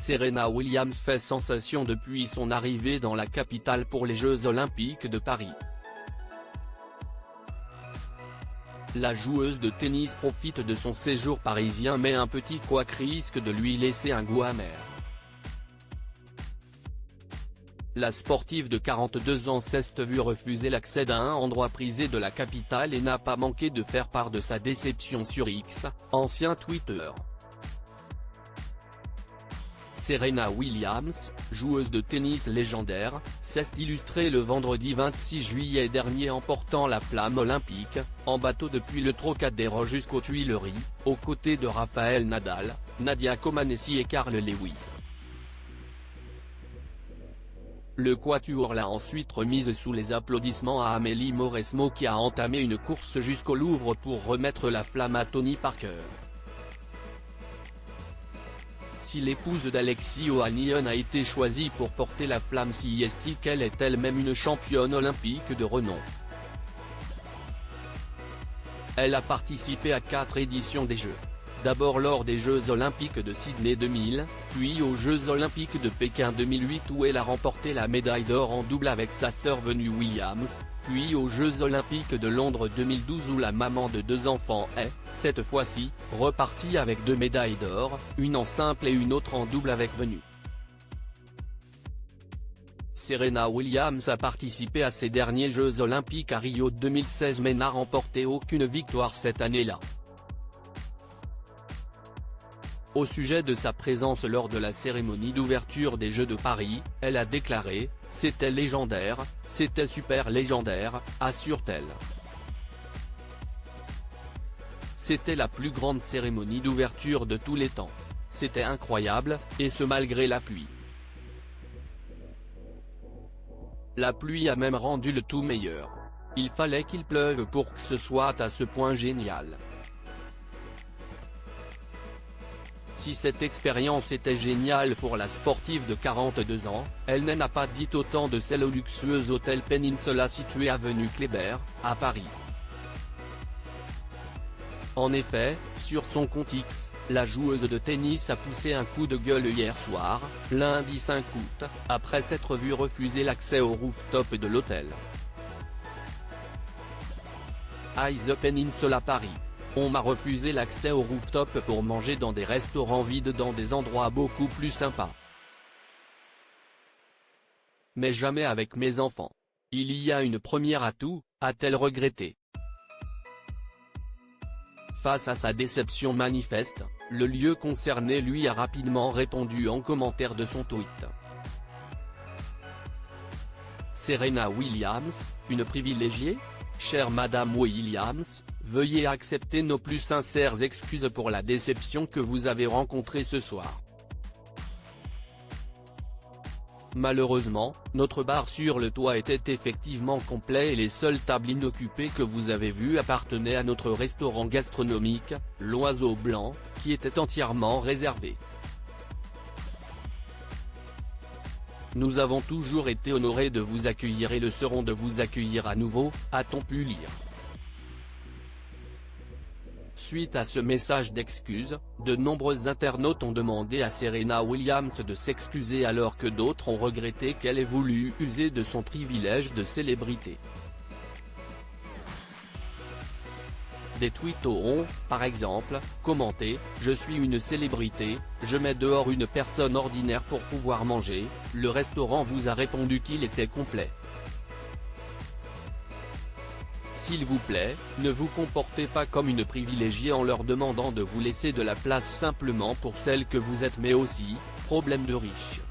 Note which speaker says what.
Speaker 1: Serena Williams fait sensation depuis son arrivée dans la capitale pour les Jeux Olympiques de Paris. La joueuse de tennis profite de son séjour parisien mais un petit couac risque de lui laisser un goût amer. La sportive de 42 ans s'est vue refuser l'accès d'un endroit prisé de la capitale et n'a pas manqué de faire part de sa déception sur X, ancien Twitter. Serena Williams, joueuse de tennis légendaire, s'est illustrée le vendredi 26 juillet dernier en portant la flamme olympique, en bateau depuis le Trocadéro jusqu'aux Tuileries, aux côtés de Rafael Nadal, Nadia Comaneci et Carl Lewis. Le quatuor l'a ensuite remise sous les applaudissements à Amélie Mauresmo qui a entamé une course jusqu'au Louvre pour remettre la flamme à Tony Parker. Si l'épouse d'Alexis Ohanian a été choisie pour porter la flamme si est qu'elle est elle-même une championne olympique de renom. Elle a participé à 4 éditions des Jeux. D'abord lors des Jeux Olympiques de Sydney 2000, puis aux Jeux Olympiques de Pékin 2008 où elle a remporté la médaille d'or en double avec sa sœur Venus Williams, puis aux Jeux Olympiques de Londres 2012 où la maman de 2 enfants est, cette fois-ci, repartie avec 2 médailles d'or, une en simple et une autre en double avec Venus. Serena Williams a participé à ces derniers Jeux Olympiques à Rio 2016 mais n'a remporté aucune victoire cette année-là. Au sujet de sa présence lors de la cérémonie d'ouverture des Jeux de Paris, elle a déclaré « C'était légendaire, c'était super légendaire », assure-t-elle. C'était la plus grande cérémonie d'ouverture de tous les temps. C'était incroyable, et ce malgré la pluie. La pluie a même rendu le tout meilleur. Il fallait qu'il pleuve pour que ce soit à ce point génial. Si cette expérience était géniale pour la sportive de 42 ans, elle n'en a pas dit autant de celle au luxueux hôtel Peninsula situé avenue Kléber, à Paris. En effet, sur son compte X, la joueuse de tennis a poussé un coup de gueule hier soir, lundi 5 août, après s'être vue refuser l'accès au rooftop de l'hôtel. At the Peninsula Paris. On m'a refusé l'accès au rooftop pour manger dans des restaurants vides dans des endroits beaucoup plus sympas. Mais jamais avec mes enfants. Il y a une première à tout, a-t-elle regretté. Face à sa déception manifeste, le lieu concerné lui a rapidement répondu en commentaire de son tweet. Serena Williams, une privilégiée ? Chère Madame Williams, veuillez accepter nos plus sincères excuses pour la déception que vous avez rencontrée ce soir. Malheureusement, notre bar sur le toit était effectivement complet et les seules tables inoccupées que vous avez vues appartenaient à notre restaurant gastronomique, l'Oiseau Blanc, qui était entièrement réservé. Nous avons toujours été honorés de vous accueillir et le serons de vous accueillir à nouveau, a-t-on pu lire. Suite à ce message d'excuses, de nombreux internautes ont demandé à Serena Williams de s'excuser alors que d'autres ont regretté qu'elle ait voulu user de son privilège de célébrité. Des tweets ont, par exemple, commenté « Je suis une célébrité, je mets dehors une personne ordinaire pour pouvoir manger », le restaurant vous a répondu qu'il était complet. S'il vous plaît, ne vous comportez pas comme une privilégiée en leur demandant de vous laisser de la place simplement pour celle que vous êtes mais aussi, problème de riche.